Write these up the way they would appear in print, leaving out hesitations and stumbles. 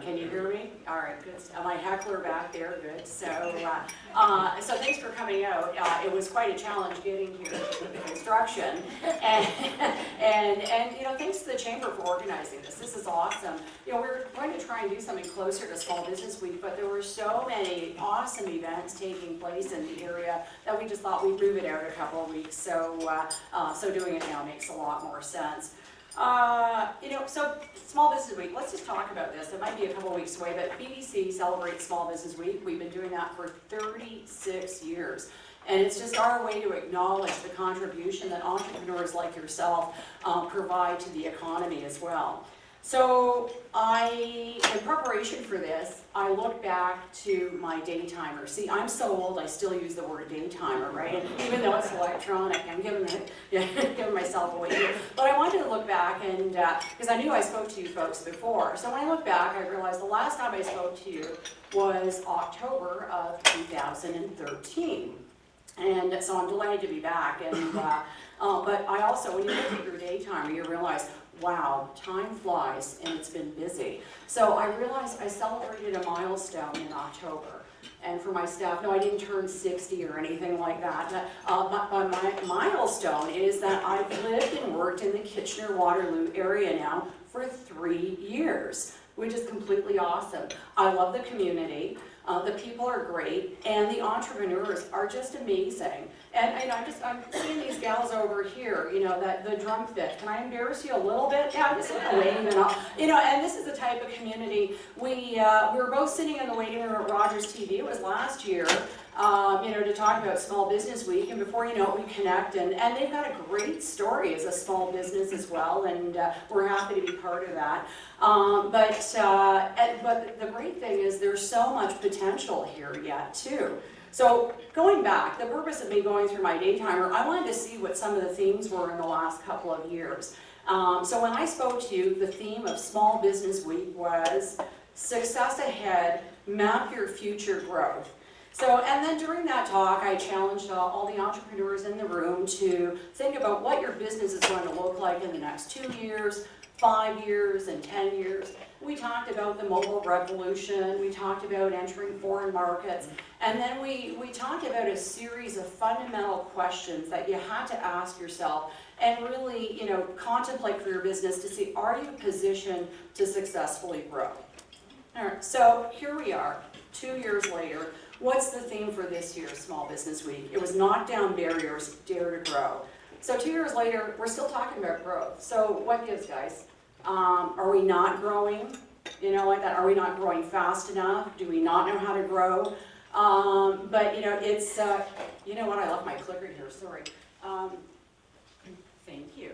Can you hear me? All right, good. My heckler back there, good. So thanks for coming out. It was quite a challenge getting here to the construction, and you know, thanks to the Chamber for organizing this. This is awesome. You know, we're going to try and do something closer to Small Business Week, but there were so many awesome events taking place in the area that we just thought we'd move it out a couple of weeks. So doing it now makes a lot more sense. You know, so Small Business Week, let's just talk about this. It might be a couple weeks away, but BDC celebrates Small Business Week. We've been doing that for 36 years. And it's just our way to acknowledge the contribution that entrepreneurs like yourself provide to the economy as well. So in preparation for this, I looked back to my daytimer. See, I'm so old, I still use the word daytimer, right? And even though it's electronic, I'm giving myself away here. But I wanted to look back, and because I knew I spoke to you folks before. So when I look back, I realized the last time I spoke to you was October of 2013. And so I'm delighted to be back. And but I also, when you look at your daytimer, you realize, wow, time flies and it's been busy. So I realized I celebrated a milestone in October. And for my staff, no, I didn't turn 60 or anything like that. My milestone is that I've lived and worked in the Kitchener-Waterloo area now for 3 years, which is completely awesome. I love the community. The people are great, and the entrepreneurs are just amazing. And I'm seeing these gals over here, you know, the drum fit. Can I embarrass you a little bit? Yeah, I'm just gonna wave and all. You know, and this is the type of community we were both sitting in the waiting room at Rogers TV. It was last year, you know, to talk about Small Business Week, and before you know it, we connect, and they've got a great story as a small business as well, and we're happy to be part of that. But the great thing is there's so much potential here yet too. So going back, the purpose of me going through my daytimer, I wanted to see what some of the themes were in the last couple of years. So when I spoke to you, the theme of Small Business Week was success ahead, map your future growth. So, and then during that talk, I challenged all the entrepreneurs in the room to think about what your business is going to look like in the next 2 years, 5 years, and 10 years. We talked about the mobile revolution, we talked about entering foreign markets, and then we talked about a series of fundamental questions that you had to ask yourself and really, you know, contemplate for your business to see, are you positioned to successfully grow? All right, so here we are, 2 years later. What's the theme for this year's Small Business Week? It was knock down barriers, dare to grow. So 2 years later, we're still talking about growth. So what gives, guys? Are we not growing? You know, like that. Are we not growing fast enough? Do we not know how to grow? But you know, it's, you know what, I left my clicker here, sorry. Thank you.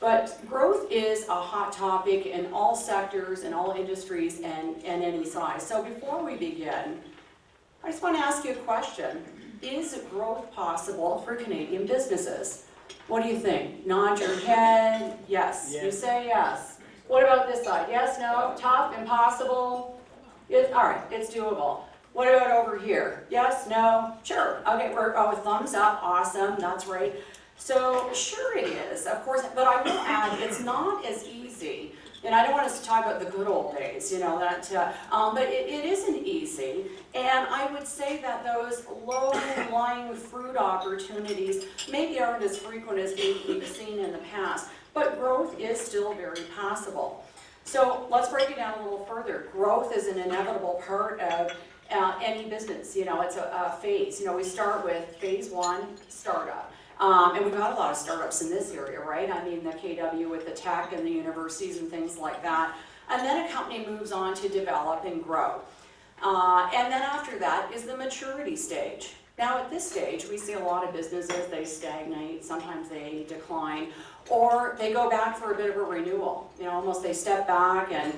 But growth is a hot topic in all sectors, in all industries, and any size. So before we begin, I just want to ask you a question. Is growth possible for Canadian businesses? What do you think? Nod your head. Yes. You say yes. What about this side? Yes, no, tough, impossible? All right, it's doable. What about over here? Yes, no, sure. Okay, we're thumbs up. Awesome, that's right. So sure it is, of course, but I will add it's not as easy. And I don't want us to talk about the good old days, you know, that, but it isn't easy. And I would say that those low-lying fruit opportunities maybe aren't as frequent as we've seen in the past, but growth is still very possible. So let's break it down a little further. Growth is an inevitable part of any business. You know, it's a phase. You know, we start with phase 1, startup. And we've got a lot of startups in this area, right? I mean, the KW with the tech and the universities and things like that. And then a company moves on to develop and grow. And then after that is the maturity stage. Now at this stage, we see a lot of businesses, they stagnate, sometimes they decline, or they go back for a bit of a renewal. You know, almost they step back and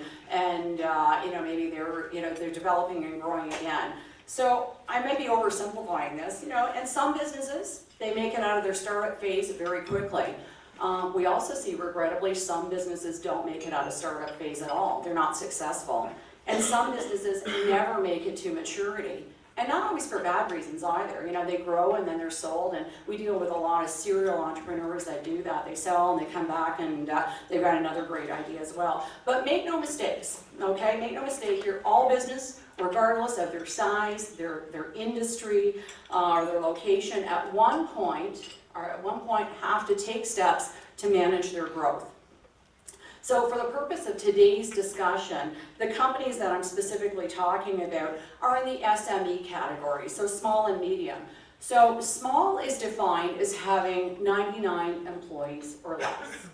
you know, maybe they're developing and growing again. So I may be oversimplifying this, you know, and some businesses, they make it out of their startup phase very quickly. We also see, regrettably, some businesses don't make it out of startup phase at all. They're not successful. And some businesses never make it to maturity. And not always for bad reasons either. You know, they grow and then they're sold, and we deal with a lot of serial entrepreneurs that do that. They sell and they come back and they've got another great idea as well. But make no mistakes, okay? Make no mistake here, all business, regardless of their size, their industry, or their location, at one point have to take steps to manage their growth. So for the purpose of today's discussion, the companies that I'm specifically talking about are in the SME category, so small and medium. So small is defined as having 99 employees or less.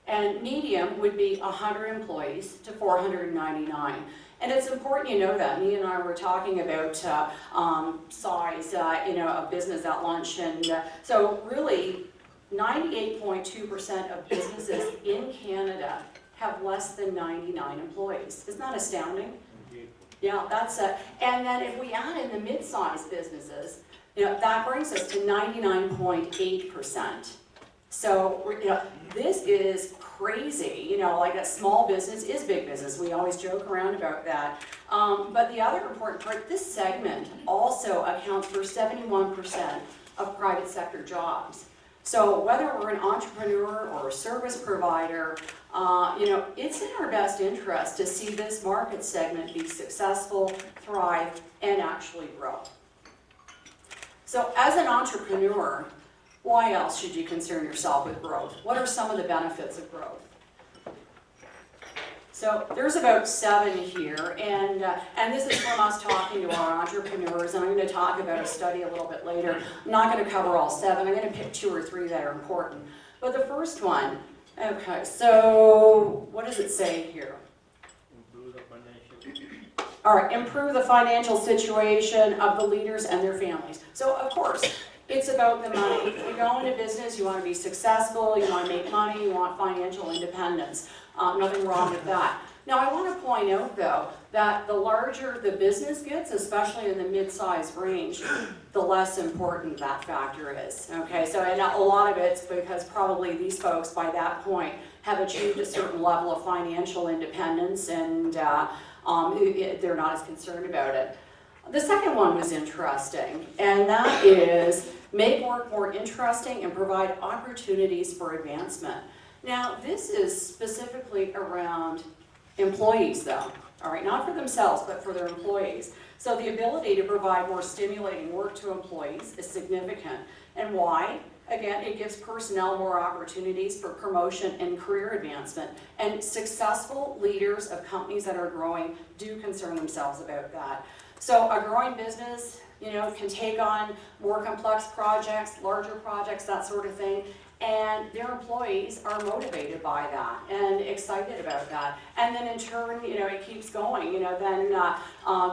And medium would be 100 employees to 499. And it's important you know that. Me and I were talking about size, of business at lunch. And so really, 98.2% of businesses in Canada have less than 99 employees. Isn't that astounding? Yeah, that's it. And then if we add in the mid-sized businesses, that brings us to 99.8%. So, this is crazy. Like a small business is big business. We always joke around about that. But the other important part, this segment also accounts for 71% of private sector jobs. So whether we're an entrepreneur or a service provider, it's in our best interest to see this market segment be successful, thrive, and actually grow. So as an entrepreneur, why else should you concern yourself with growth? What are some of the benefits of growth? So there's about 7 here, and this is from us talking to our entrepreneurs, and I'm going to talk about a study a little bit later. I'm not going to cover all 7. I'm going to pick 2 or 3 that are important. But the first one, okay, so what does it say here? Improve the financial. All right, improve the financial situation of the leaders and their families. So of course, it's about the money. If you go into business, you want to be successful, you want to make money, you want financial independence. Nothing wrong with that. Now I want to point out though, that the larger the business gets, especially in the mid-size range, the less important that factor is. Okay, so and a lot of it's because probably these folks by that point have achieved a certain level of financial independence, and they're not as concerned about it. The second one was interesting, and that is make work more interesting and provide opportunities for advancement. Now, this is specifically around employees though, all right, not for themselves, but for their employees. So the ability to provide more stimulating work to employees is significant. And why? Again, it gives personnel more opportunities for promotion and career advancement. And successful leaders of companies that are growing do concern themselves about that. So a growing business, can take on more complex projects, larger projects, that sort of thing. And their employees are motivated by that and excited about that. And then in turn, it keeps going. Then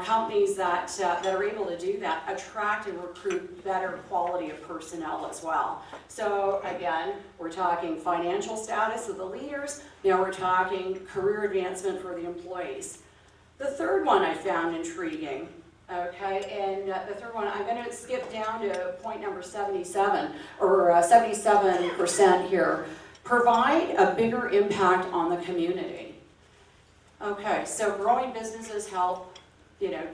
companies that are able to do that attract and recruit better quality of personnel as well. So again, we're talking financial status of the leaders. We're talking career advancement for the employees. The third one I found intriguing. Okay, and the third one, I'm going to skip down to point number 77, or 77% here. Provide a bigger impact on the community. Okay, so growing businesses help,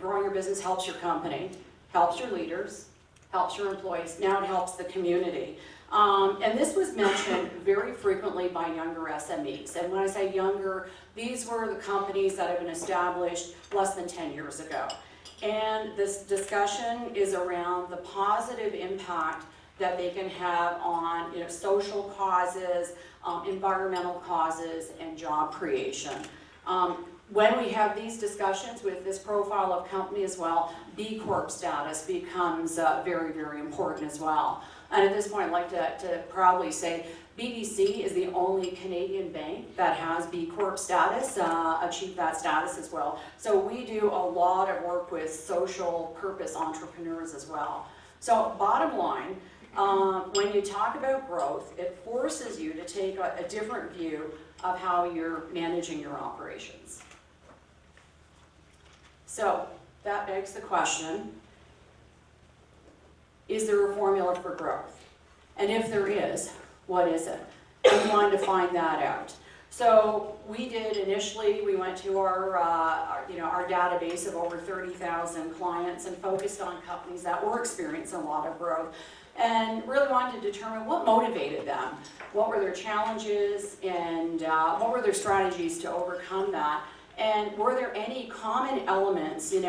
growing your business helps your company, helps your leaders, helps your employees, now it helps the community. And this was mentioned very frequently by younger SMEs. And when I say younger, these were the companies that have been established less than 10 years ago. And this discussion is around the positive impact that they can have on social causes, environmental causes, and job creation. When we have these discussions with this profile of company as well, B Corp status becomes very, very important as well. And at this point, I'd like to proudly say BDC is the only Canadian bank that has B Corp status, achieved that status as well. So we do a lot of work with social purpose entrepreneurs as well. So bottom line, when you talk about growth, it forces you to take a different view of how you're managing your operations. So that begs the question, is there a formula for growth? And if there is, what is it? We wanted to find that out. So we did initially, we went to our database of over 30,000 clients and focused on companies that were experiencing a lot of growth and really wanted to determine what motivated them, what were their challenges, and what were their strategies to overcome that, and were there any common elements, in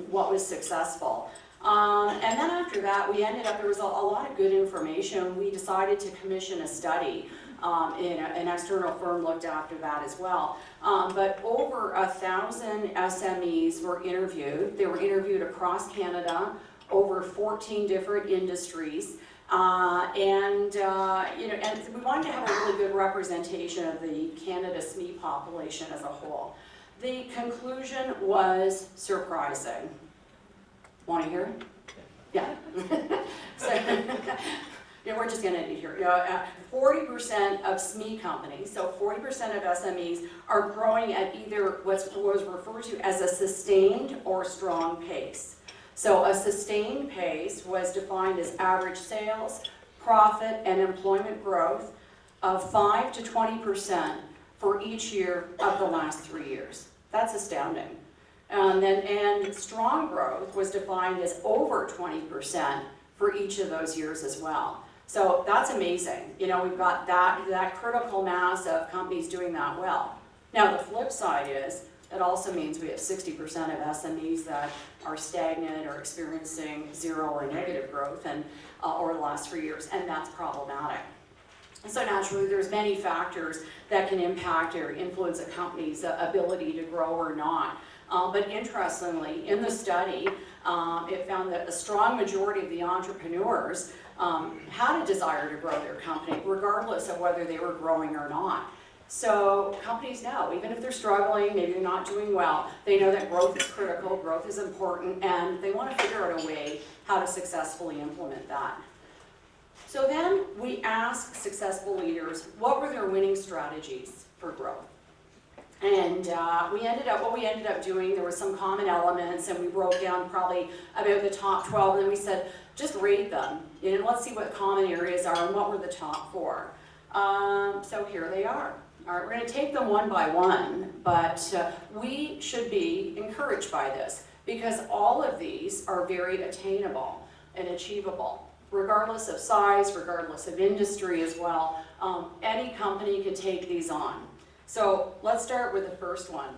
what was successful. And then after that, we ended up, there was a lot of good information. We decided to commission a study. An external firm looked after that as well. But over 1,000 SMEs were interviewed. They were interviewed across Canada, over 14 different industries. And we wanted to have a really good representation of the Canada SME population as a whole. The conclusion was surprising. Want to hear it? Yeah. So, we're just going to hear. 40% of SME companies, so 40% of SMEs, are growing at either what was referred to as a sustained or strong pace. So a sustained pace was defined as average sales, profit, and employment growth of 5 to 20% for each year of the last 3 years. That's astounding. And strong growth was defined as over 20% for each of those years as well. So that's amazing. We've got that critical mass of companies doing that well. Now the flip side is, it also means we have 60% of SMEs that are stagnant or experiencing zero or negative growth over the last 3 years, and that's problematic. And so naturally, there's many factors that can impact or influence a company's ability to grow or not. But interestingly, in the study, it found that a strong majority of the entrepreneurs had a desire to grow their company, regardless of whether they were growing or not. So companies know, even if they're struggling, maybe they're not doing well, they know that growth is critical, growth is important, and they want to figure out a way how to successfully implement that. So then we asked successful leaders, what were their winning strategies for growth? And what we ended up doing, there were some common elements, and we broke down probably about the top 12, and then we said, just rate them, and let's see what common areas are and what were the top 4. So here they are. All right, we're going to take them one by one, but we should be encouraged by this because all of these are very attainable and achievable, regardless of size, regardless of industry as well. Any company can take these on. So let's start with the first one.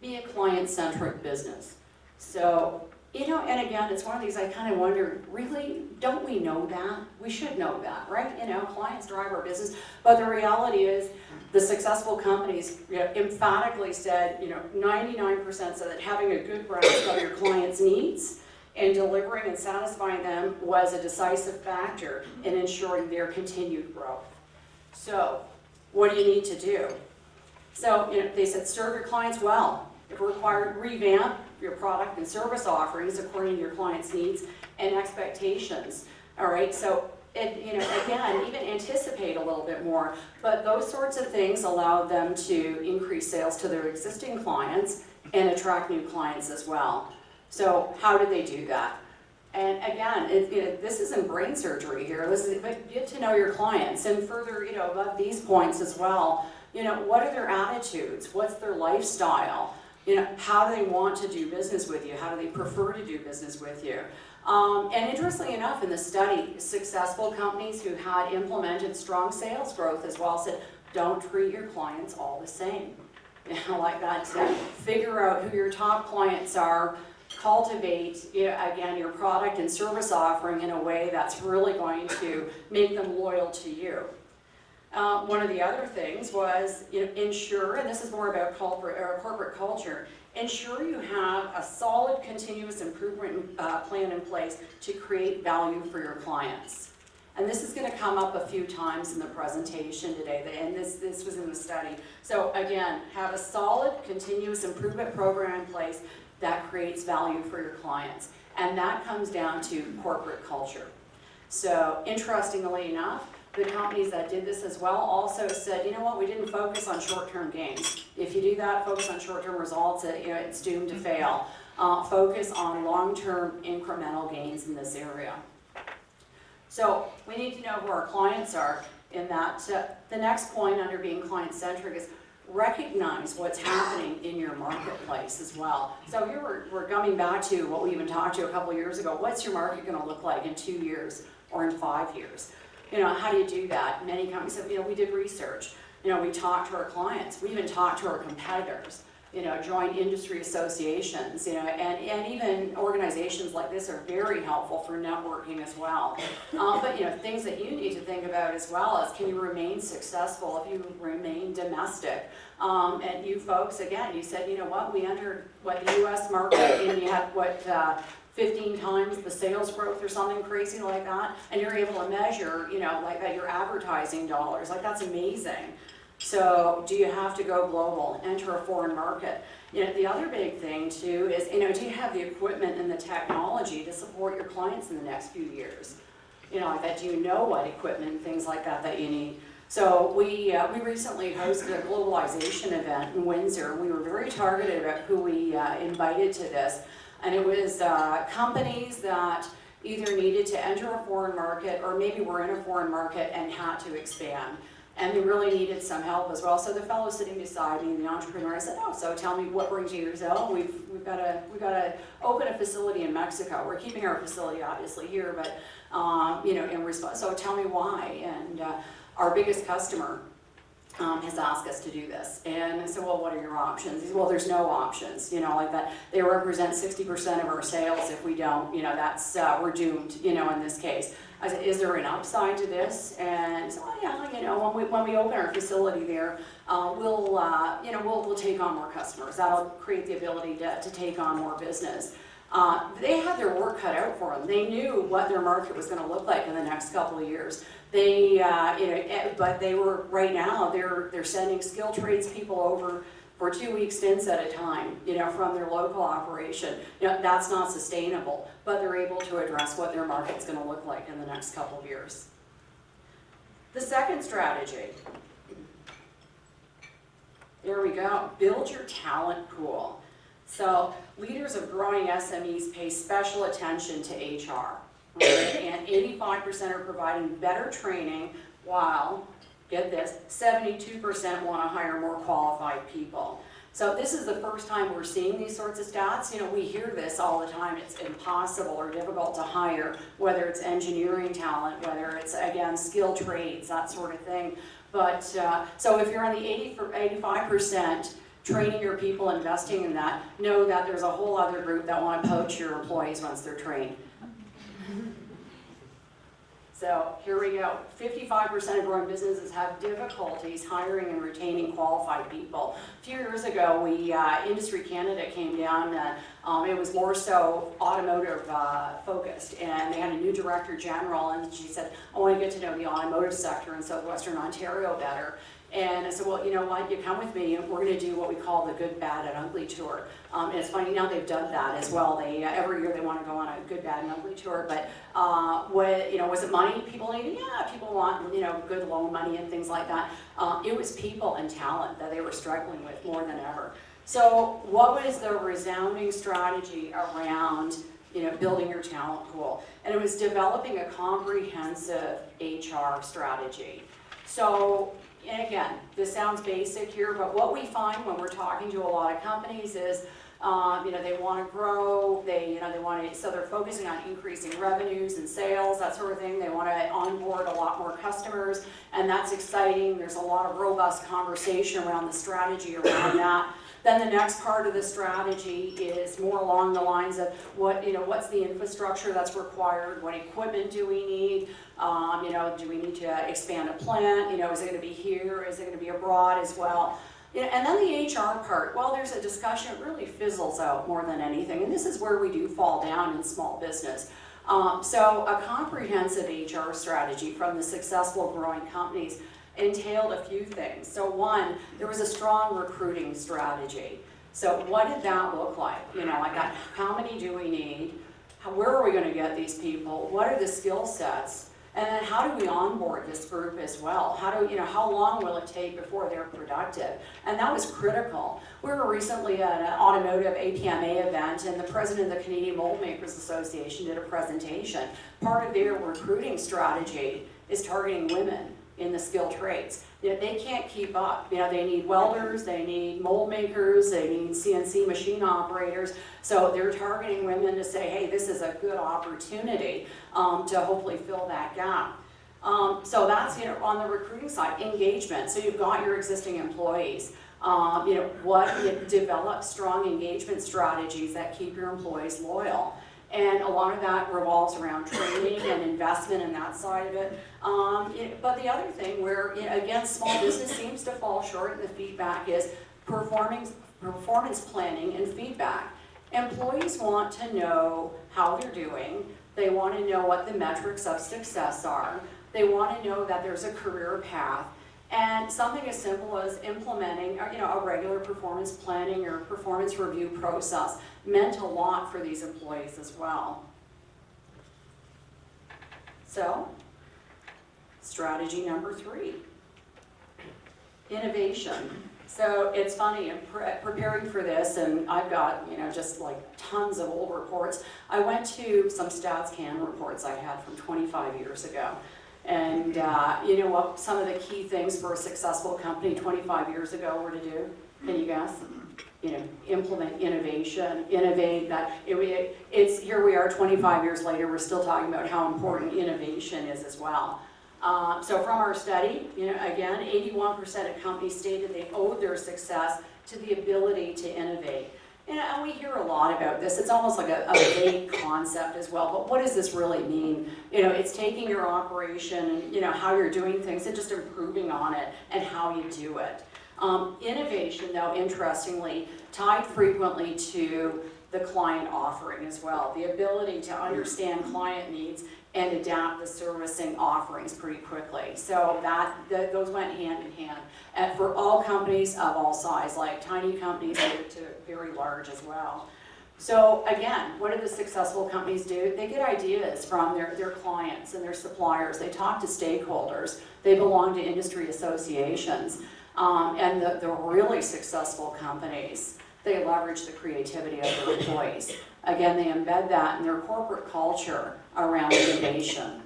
Be a client-centric business. So, and again, it's one of these I kind of wonder, really, don't we know that? We should know that, right? Clients drive our business, but the reality is the successful companies emphatically said, 99% said that having a good grasp of your clients' needs and delivering and satisfying them was a decisive factor in ensuring their continued growth. So, what do you need to do? So, they said serve your clients well. If required, revamp your product and service offerings according to your clients' needs and expectations. All right, so again, even anticipate a little bit more, but those sorts of things allow them to increase sales to their existing clients and attract new clients as well. So how do they do that? And again, this isn't brain surgery here. But get to know your clients, and further, above these points as well. What are their attitudes? What's their lifestyle? How do they want to do business with you? How do they prefer to do business with you? And interestingly enough, in the study, successful companies who had implemented strong sales growth as well said, don't treat your clients all the same. Like that, figure out who your top clients are, cultivate, again, your product and service offering in a way that's really going to make them loyal to you. One of the other things was ensure, and this is more about corporate culture, ensure you have a solid continuous improvement plan in place to create value for your clients. And this is going to come up a few times in the presentation today, and this was in the study. So again, have a solid continuous improvement program in place that creates value for your clients. And that comes down to corporate culture. So interestingly enough, the companies that did this as well also said, we didn't focus on short-term gains. If you do that, focus on short-term results, it's doomed to fail. Focus on long-term incremental gains in this area. So we need to know who our clients are. in that. The next point under being client-centric is recognize what's happening in your marketplace as well. So here we're coming back to what we even talked to a couple years ago. What's your market going to look like in 2 years or in 5 years? How do you do that? Many companies said, we did research. We talked to our clients. We even talked to our competitors. Join industry associations, and even organizations like this are very helpful for networking as well. But things that you need to think about as well is, can you remain successful if you remain domestic? And you folks, again, you said, we entered the U.S. market and you had 15 times the sales growth or something crazy like that, and you're able to measure, like that your advertising dollars, like that's amazing. So do you have to go global, enter a foreign market? The other big thing too is, do you have the equipment and the technology to support your clients in the next few years? Like that, do you know what equipment and things like that you need? So we recently hosted a globalization event in Windsor, and we were very targeted about who we invited to this. And it was companies that either needed to enter a foreign market or maybe were in a foreign market and had to expand. And they really needed some help as well. So the fellow sitting beside me, the entrepreneur, I said, so tell me what brings you here. He said, we've got to open a facility in Mexico. We're keeping our facility obviously here, but in response, so tell me why. And our biggest customer has asked us to do this. And I said, well, what are your options? He said, well, there's no options, like that. They represent 60% of our sales. If we don't, that's, we're doomed, in this case. I said, is there an upside to this? And he said, well, yeah, when we open our facility there, we'll take on more customers. That'll create the ability to take on more business. They had their work cut out for them. They knew what their market was going to look like in the next couple of years. They, but they were, right now, they're sending skilled tradespeople over for 2 week stints at a time, from their local operation. That's not sustainable, but they're able to address what their market's going to look like in the next couple of years. The second strategy, there we go, build your talent pool. So leaders of growing SMEs pay special attention to HR, and 85% are providing better training while, get this, 72% want to hire more qualified people. So this is the first time we're seeing these sorts of stats. We hear this all the time. It's impossible or difficult to hire, whether it's engineering talent, whether it's, again, skilled trades, that sort of thing. But, so if you're on the 85% training your people, investing in that, know that there's a whole other group that want to poach your employees once they're trained. So here we go. 55% of growing businesses have difficulties hiring and retaining qualified people. A few years ago, Industry Canada came down. It was more so automotive focused, and they had a new director general, and she said, I want to get to know the automotive sector in southwestern Ontario better. And I said, well, you know what, you come with me, and we're going to do what we call the good, bad, and ugly tour. And it's funny, now they've done that as well. They every year they want to go on a good, bad, and ugly tour. But was it money people needed? Yeah, people want good loan money and things like that. It was people and talent that they were struggling with more than ever. So what was the resounding strategy around building your talent pool? And it was developing a comprehensive HR strategy. So, and again, this sounds basic here, but what we find when we're talking to a lot of companies is, they want to grow, so they're focusing on increasing revenues and sales, that sort of thing. They want to onboard a lot more customers, and that's exciting. There's a lot of robust conversation around the strategy around that. Then the next part of the strategy is more along the lines of what's the infrastructure that's required, what equipment do we need, do we need to expand a plant, is it going to be here, is it going to be abroad as well? And then the HR part, well, there's a discussion, it really fizzles out more than anything, and this is where we do fall down in small business. So a comprehensive HR strategy from the successful growing companies entailed a few things. So one, there was a strong recruiting strategy. So what did that look like? How many do we need? Where are we going to get these people? What are the skill sets? And then how do we onboard this group as well? How long will it take before they're productive? And that was critical. We were recently at an automotive APMA event, and the president of the Canadian Mold Makers Association did a presentation. Part of their recruiting strategy is targeting women. in the skilled trades. You know, they can't keep up. You know, they need welders, they need mold makers, they need CNC machine operators. So they're targeting women to say, hey, this is a good opportunity to hopefully fill that gap. So that's, you know, on the recruiting side, engagement. So you've got your existing employees. You know, develop strong engagement strategies that keep your employees loyal. And a lot of that revolves around training and investment and that side of it. But the other thing where, you know, again, small business seems to fall short in the feedback is performance planning and feedback. Employees want to know how they're doing. They want to know what the metrics of success are. They want to know that there's a career path. And something as simple as implementing, you know, a regular performance planning or performance review process meant a lot for these employees as well. So, strategy number 3, innovation. So it's funny, in preparing for this, and I've got, you know, just like tons of old reports. I went to some StatsCan reports I had from 25 years ago. And you know what some of the key things for a successful company 25 years ago were to do? Can you guess? You know, implement innovation, innovate that. It's here we are 25 years later, we're still talking about how important innovation is as well. So from our study, you know, again, 81% of companies stated they owed their success to the ability to innovate. And we hear a lot about this. It's almost like a vague concept as well, but what does this really mean? You know, it's taking your operation and, you know, how you're doing things and just improving on it and how you do it. Innovation, though, interestingly, tied frequently to the client offering as well. The ability to understand client needs and adapt the servicing offerings pretty quickly. So those went hand in hand. And for all companies of all size, like tiny companies to very large as well. So again, what do the successful companies do? They get ideas from their clients and their suppliers. They talk to stakeholders. They belong to industry associations. And the really successful companies, they leverage the creativity of their employees. Again, they embed that in their corporate culture around innovation.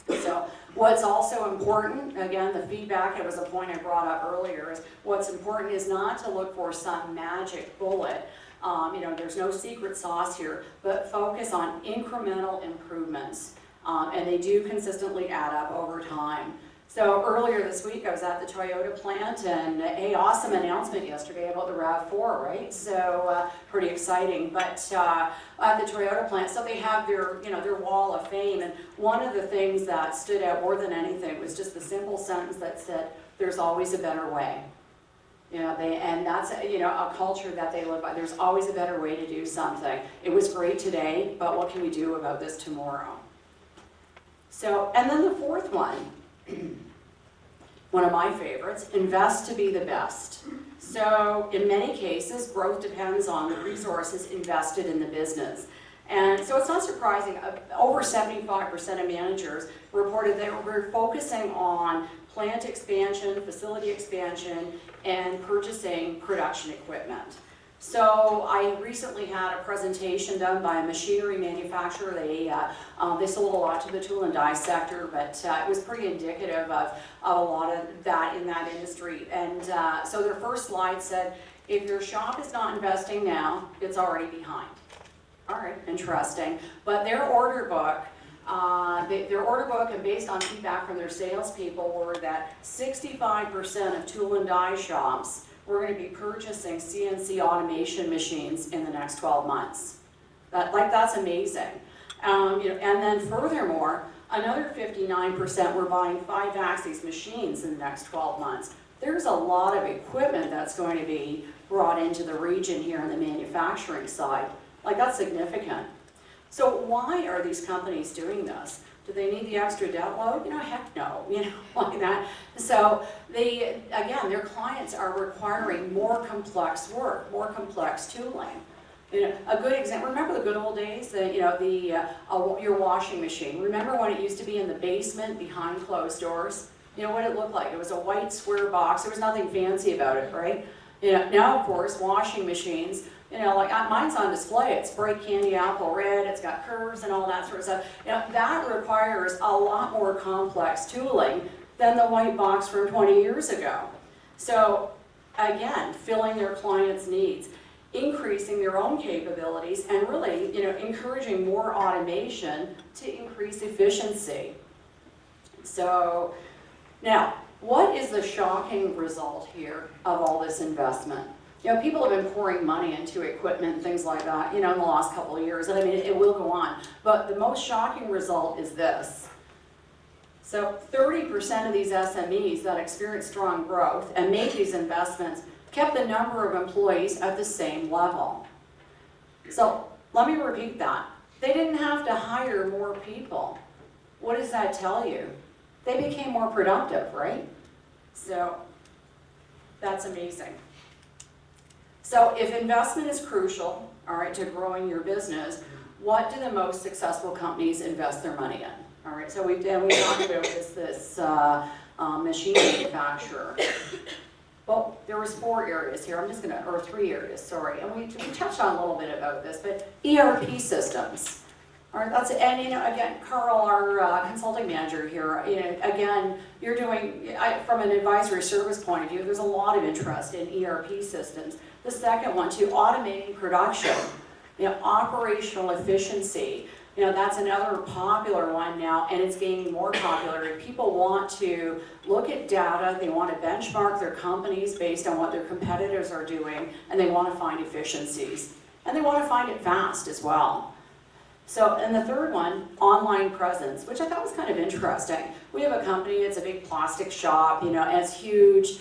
So what's also important, again, the feedback, it was a point I brought up earlier, is what's important is not to look for some magic bullet. You know, there's no secret sauce here, but focus on incremental improvements. And they do consistently add up over time. So earlier this week, I was at the Toyota plant, and a awesome announcement yesterday about the RAV4, right? So pretty exciting. But at the Toyota plant, so they have their, you know, their wall of fame, and one of the things that stood out more than anything was just the simple sentence that said, "There's always a better way." You know, and that's, you know, a culture that they live by. There's always a better way to do something. It was great today, but what can we do about this tomorrow? So, and then the fourth one. One of my favorites, invest to be the best. So in many cases, growth depends on the resources invested in the business. And so it's not surprising, over 75% of managers reported they were focusing on plant expansion, facility expansion, and purchasing production equipment. So I recently had a presentation done by a machinery manufacturer. They sold a lot to the tool and die sector, but it was pretty indicative of a lot of that in that industry. And so their first slide said, if your shop is not investing now, it's already behind. All right, interesting. But their order book, and based on feedback from their salespeople, were that 65% of tool and die shops we're going to be purchasing CNC automation machines in the next 12 months. That's amazing. You know, and then furthermore, another 59% were buying 5-axis machines in the next 12 months. There's a lot of equipment that's going to be brought into the region here on the manufacturing side. Like, that's significant. So why are these companies doing this? Do they need the extra debt load? You know, heck no, you know, like that. So again, their clients are requiring more complex work, more complex tooling. You know, a good example, remember the good old days, your washing machine. Remember when it used to be in the basement behind closed doors? You know what it looked like? It was a white square box. There was nothing fancy about it, right? You know, now of course, washing machines, you know, like mine's on display. It's bright candy apple red. It's got curves and all that sort of stuff. You know, that requires a lot more complex tooling than the white box from 20 years ago. So again, filling their clients' needs, increasing their own capabilities, and really, encouraging more automation to increase efficiency. So now, what is the shocking result here of all this investment? People have been pouring money into equipment and things like that, in the last couple of years, and I mean, it will go on. But the most shocking result is this. So 30% of these SMEs that experience strong growth and made these investments kept the number of employees at the same level. So let me repeat that. They didn't have to hire more people. What does that tell you? They became more productive, right? So that's amazing. So if investment is crucial, all right, to growing your business, what do the most successful companies invest their money in? All right, so we talked about this machine manufacturer. Well, there was 4 areas here. Or 3 areas, sorry. And we touched on a little bit about this, but ERP systems. All right, and again, Carl, our consulting manager here, again, you're doing, from an advisory service point of view, there's a lot of interest in ERP systems. The second one, too, automating production, operational efficiency. That's another popular one now, and it's gaining more popularity. People want to look at data, they want to benchmark their companies based on what their competitors are doing, and they want to find efficiencies. And they want to find it fast as well. So, and the third one, online presence, which I thought was kind of interesting. We have a company, it's a big plastic shop, and it's huge.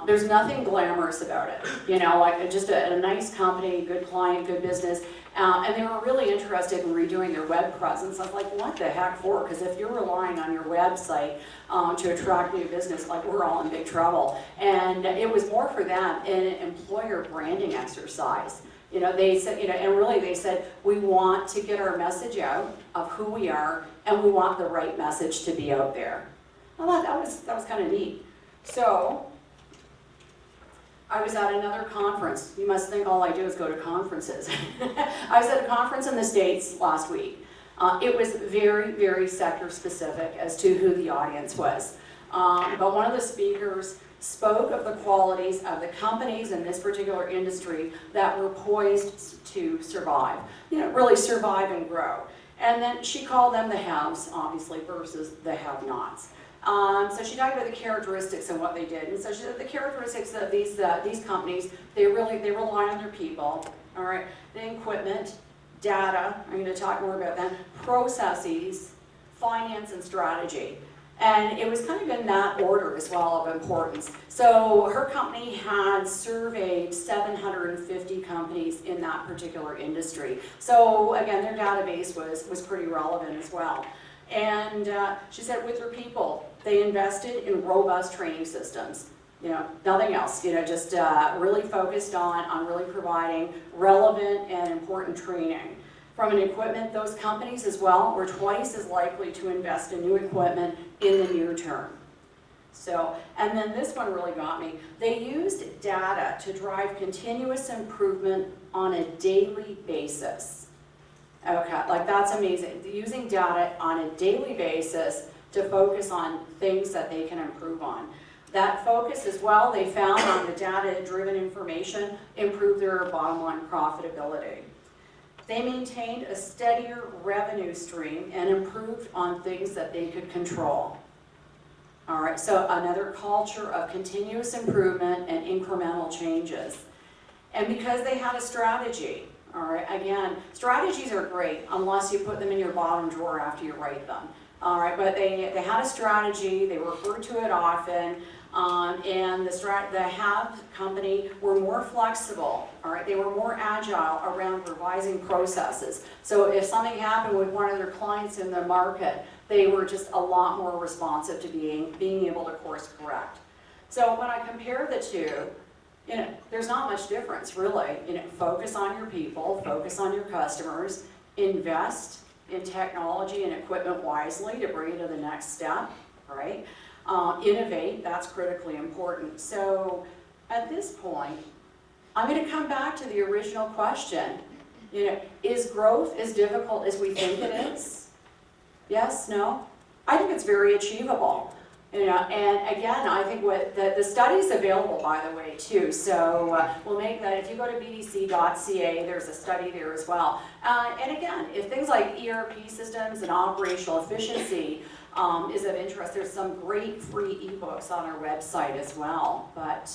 There's nothing glamorous about it, like just a nice company, good client, good business. And they were really interested in redoing their web presence. I was like, what the heck for? Because if you're relying on your website to attract new business, like we're all in big trouble. And it was more for them an employer branding exercise. They said, and really they said, we want to get our message out of who we are, and we want the right message to be out there. I thought that was kind of neat. So, I was at another conference. You must think all I do is go to conferences. I was at a conference in the States last week. It was very, very sector specific as to who the audience was. But one of the speakers spoke of the qualities of the companies in this particular industry that were poised to survive, really survive and grow. And then she called them the haves, obviously, versus the have-nots. So she talked about the characteristics and what they did. And so she said the characteristics of these companies, they rely on their people, all right, the equipment, data, I'm going to talk more about that, processes, finance, and strategy. And it was kind of in that order as well of importance. So her company had surveyed 750 companies in that particular industry. So again, their database was pretty relevant as well. And she said with her people, they invested in robust training systems. Nothing else, just really focused on really providing relevant and important training. From an equipment, those companies as well were twice as likely to invest in new equipment in the near term. So, and then this one really got me. They used data to drive continuous improvement on a daily basis. Okay, like that's amazing. Using data on a daily basis to focus on things that they can improve on. That focus as well, they found on the data-driven information, improved their bottom line profitability. They maintained a steadier revenue stream and improved on things that they could control. All right, so another culture of continuous improvement and incremental changes. And because they had a strategy, all right, again, strategies are great unless you put them in your bottom drawer after you write them. All right, but they had a strategy, they referred to it often, and the have company were more flexible, all right, they were more agile around revising processes. So if something happened with one of their clients in the market, they were just a lot more responsive to being able to course correct. So when I compare the two, there's not much difference really. Focus on your people, focus on your customers, invest in technology and equipment wisely to bring you to the next step, right? Innovate, that's critically important. So at this point, I'm going to come back to the original question. Is growth as difficult as we think it is? Yes, no? I think it's very achievable. You know, and again, I think what the study's available, by the way, too. So we'll make that, if you go to bdc.ca, there's a study there as well. And again, if things like ERP systems and operational efficiency is of interest, there's some great free ebooks on our website as well. But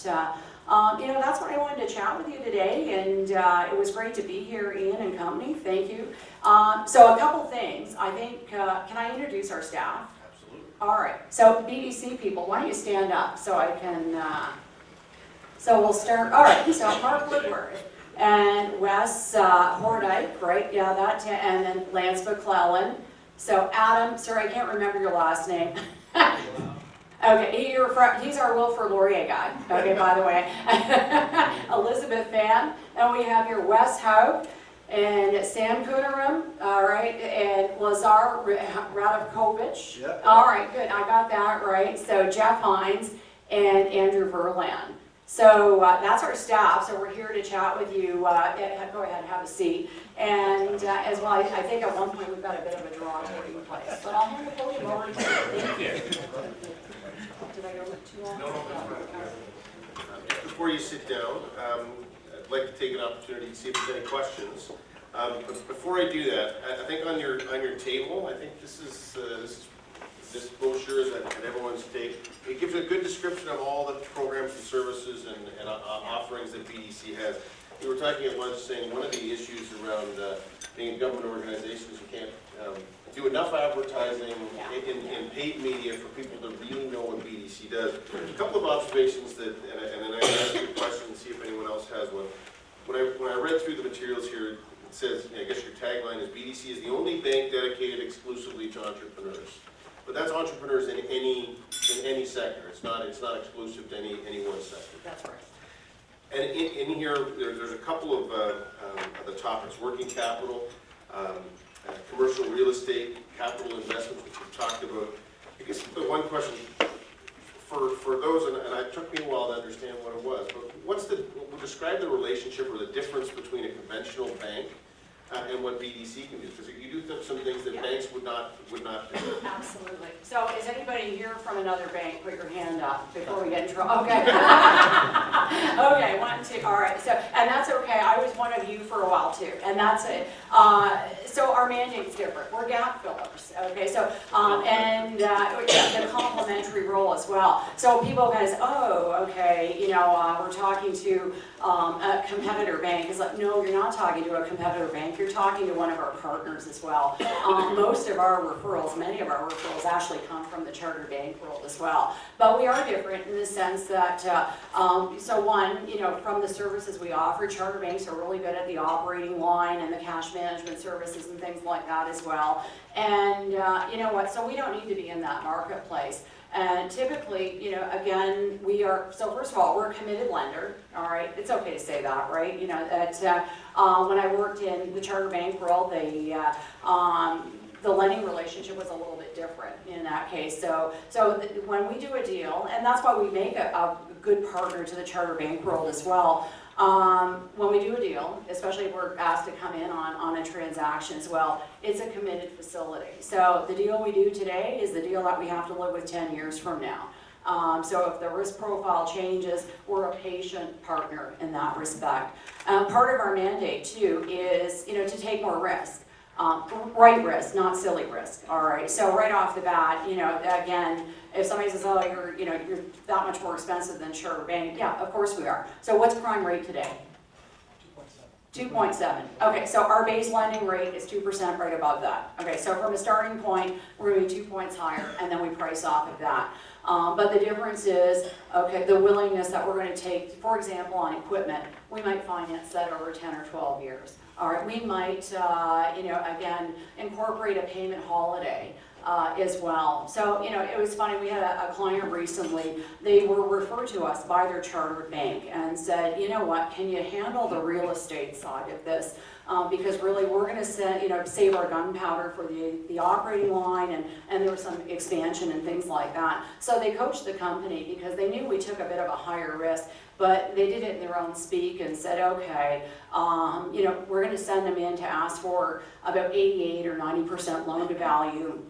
you know, that's what I wanted to chat with you today, and it was great to be here, Ian and company. Thank you. So a couple things. I think, can I introduce our staff? All right, so BDC people, why don't you stand up so I can, so we'll start, all right, so Mark Woodward and Wes Hordyke, right, yeah, that, and then Lance McClellan. So Adam, sorry, I can't remember your last name. Okay, he's our Wilfrid Laurier guy, okay, by the way. Elizabeth Fan, and we have here Wes Haug, and Sam Kunerum, all right, and Lazar Radovkovich. Yep. All right, good, I got that right. So Jeff Hines and Andrew Verland. So that's our staff, so we're here to chat with you. Go ahead, have a seat. And as well, I think at one point we've got a bit of a draw taking place. But I'll hand the podium over to you. Thank you. Did I go too long? No. Before you sit down, I'd like to take an opportunity to see if there's any questions. But before I do that, I think on your table, I think this brochure is at everyone's table. It gives a good description of all the programs and services and offerings that BDC has. We were talking at lunch saying one of the issues around being a government organization is you can't do enough advertising in paid media for people to really know what BDC does. A couple of observations that, and then I can ask you a question and see if anyone else has one. When I read through the materials here, it says, I guess your tagline is BDC is the only bank dedicated exclusively to entrepreneurs. But that's entrepreneurs in any sector. It's not exclusive to any one sector. That's right. And in here, there's a couple of the topics: working capital, commercial real estate, capital investments, which we've talked about. I guess the one question for those, and it took me a while to understand what it was, but describe the relationship or the difference between a conventional bank and what BDC can do, because you do some things that banks would not do. Absolutely. So is anybody here from another bank? Put your hand up before we get in trouble. Okay. Okay, 1, 2, all right. So, and that's okay. I was one of you for a while too, and that's it. So our mandate's different. We're gap fillers. Okay, so and the complementary role as well. So people kind of say, oh, okay, you know, we're talking to a competitor bank. It's like, no, you're not talking to a competitor bank. You're talking to one of our partners as well. Most of our referrals, many of our referrals actually come from the charter bank world as well. But we are different in the sense that, so one, you know, from the services we offer, charter banks are really good at the operating line and the cash management services and things like that as well. And you know what, so we don't need to be in that marketplace. And typically, you know, again, we are, so first of all, we're a committed lender, all right? It's okay to say that, right? You know, that when I worked in the charter bank world, the lending relationship was a little bit different in that case. So when we do a deal, and that's why we make a good partner to the charter bank world as well, when we do a deal, especially if we're asked to come in on a transaction as well, it's a committed facility. So the deal we do today is the deal that we have to live with 10 years from now. So if the risk profile changes, we're a patient partner in that respect. Part of our mandate too is, you know, to take more risk. Right risk, not silly risk, all right? So right off the bat, you know, again, if somebody says, oh, you're that much more expensive than charter bank, yeah, of course we are. So what's prime rate today? 2.7. Okay, so our base lending rate is 2% right above that. Okay, so from a starting point, we're going to be 2 points higher, and then we price off of that. But the difference is, okay, the willingness that we're going to take, for example, on equipment, we might finance that over 10 or 12 years. All right, we might, you know, again, incorporate a payment holiday as well. So, you know, it was funny, we had a client recently, they were referred to us by their chartered bank and said, you know what, can you handle the real estate side of this? Because really we're going to you know, save our gunpowder for the operating line, and there was some expansion and things like that. So they coached the company because they knew we took a bit of a higher risk, but they did it in their own speak and said, okay, you know, we're going to send them in to ask for about 88 or 90% loan to value.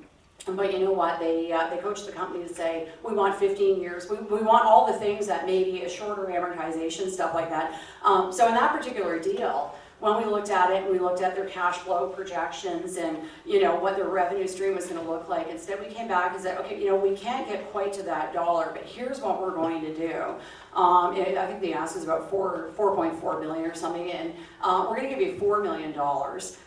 But you know what, they coached the company to say, we want 15 years, we want all the things that maybe a shorter amortization, stuff like that. So in that particular deal, when we looked at it, and we looked at their cash flow projections and, you know, what their revenue stream was gonna look like, instead we came back and said, okay, you know, we can't get quite to that dollar, but here's what we're going to do. I think the ask was about 4.4 million or something, and we're gonna give you $4 million.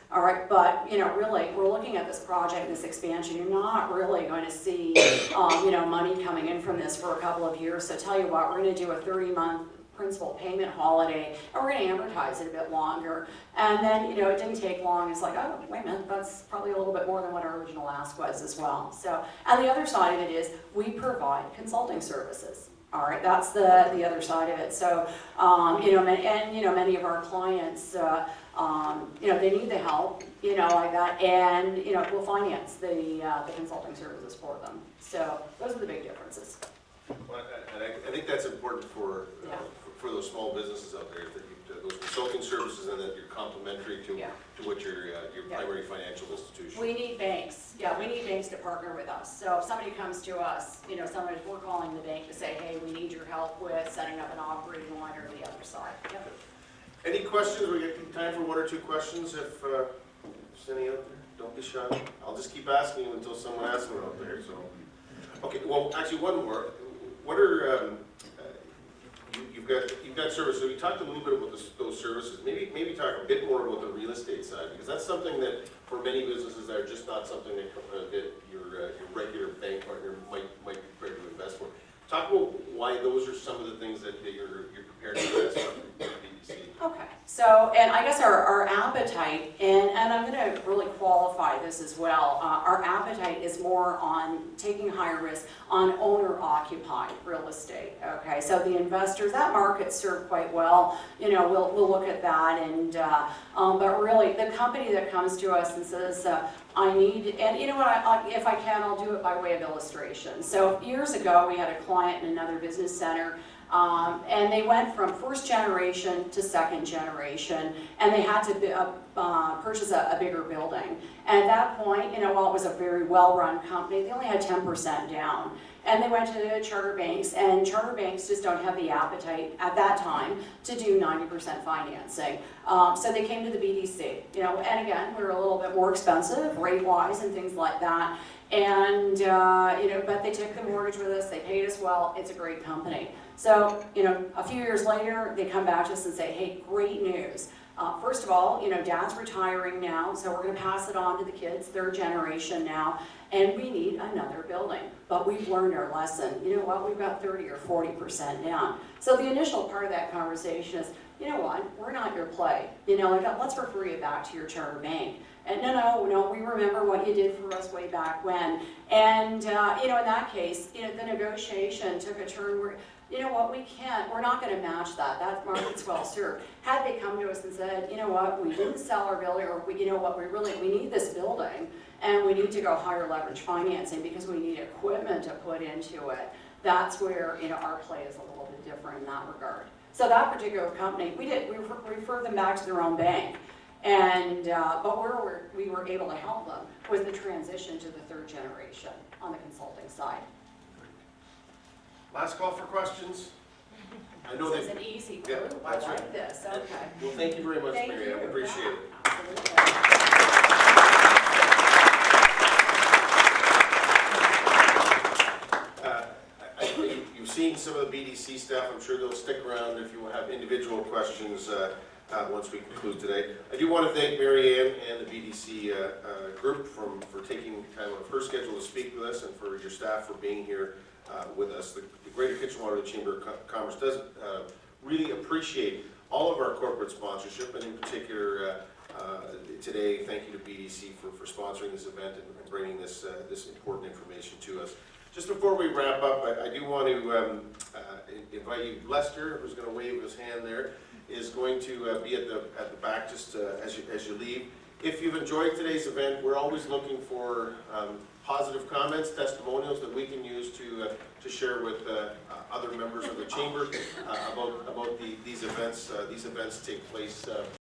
All right, but, you know, really, we're looking at this project, this expansion, you're not really going to see, you know, money coming in from this for a couple of years. So tell you what, we're gonna do a 30-month principal payment holiday, and we're gonna amortize it a bit longer. And then, you know, it didn't take long. It's like, oh, wait a minute, that's probably a little bit more than what our original ask was as well. So, and the other side of it is we provide consulting services. All right, that's the other side of it. So, you know, many of our clients, you know, they need the help, you know, like that, and, you know, we'll finance the consulting services for them. So those are the big differences. Well, and I think that's important for those small businesses out there, that those consulting services, and that you're complementary to what your primary financial institution. We need banks. Yeah, we need banks to partner with us. So if somebody comes to us, you know, we're calling the bank to say, hey, we need your help with setting up an operating line or the other side. Yep. Any questions? We got time for one or two questions. If there's any out there, don't be shy. I'll just keep asking you until someone asks one out there. So, okay. Well, actually, one more. What are you've got services? So you talked a little bit about those services. Maybe talk a bit more about the real estate side, because that's something that for many businesses are just not something that your regular bank partner might be prepared to invest for. Talk about why those are some of the things that you're prepared to invest in BDC. Okay, so, and I guess our appetite, and I'm going to really qualify this as well, our appetite is more on taking higher risk on owner-occupied real estate, okay? So the investors, that market's served quite well, you know, we'll look at that, and but really, the company that comes to us and says, I need, and you know what, if I can, I'll do it by way of illustration. So years ago, we had a client in another business center, and they went from first generation to second generation, and they had to purchase a bigger building. And at that point, you know, while it was a very well-run company, they only had 10% down. And they went to charter banks, and charter banks just don't have the appetite at that time to do 90% financing. So they came to the BDC, you know, and again, we were a little bit more expensive rate-wise and things like that. And, you know, but they took the mortgage with us, they paid us well, it's a great company. So, you know, a few years later, they come back to us and say, hey, great news. First of all, you know, Dad's retiring now, so we're going to pass it on to the kids, third generation now, and we need another building. But we've learned our lesson. You know what, we've got 30 or 40% down. So the initial part of that conversation is, you know what, we're not your play. You know, let's refer you back to your charter bank. And no, we remember what you did for us way back when. And, you know, in that case, you know, the negotiation took a turn where, you know what, we're not going to match that. That market's well served. Had they come to us and said, you know what, we didn't sell our building, or you know what, we need this building, and we need to go higher leverage financing because we need equipment to put into it. That's where, you know, our play is a little bit different in that regard. So that particular company, we referred them back to their own bank. And, but where we were able to help them was the transition to the third generation on the consulting side. Last call for questions. I know This is an easy group. I like this. Okay. Well, thank you very much, Thank Mary Ann. you. Appreciate it. Absolutely. You've seen some of the BDC staff. I'm sure they'll stick around if you will have individual questions once we conclude today. I do want to thank Mary Ann and the BDC group for taking time out of her schedule to speak with us, and for your staff for being here with us. The Greater Kitchener-Waterloo Chamber of Commerce does really appreciate all of our corporate sponsorship, and in particular today, thank you to BDC for sponsoring this event and bringing this important information to us. Just before we wrap up, I do want to invite you, Lester, who's going to wave his hand there, is going to be at the back just as you leave. If you've enjoyed today's event, we're always looking for positive comments, testimonials that we can use to share with other members of the chamber about these events. These events take place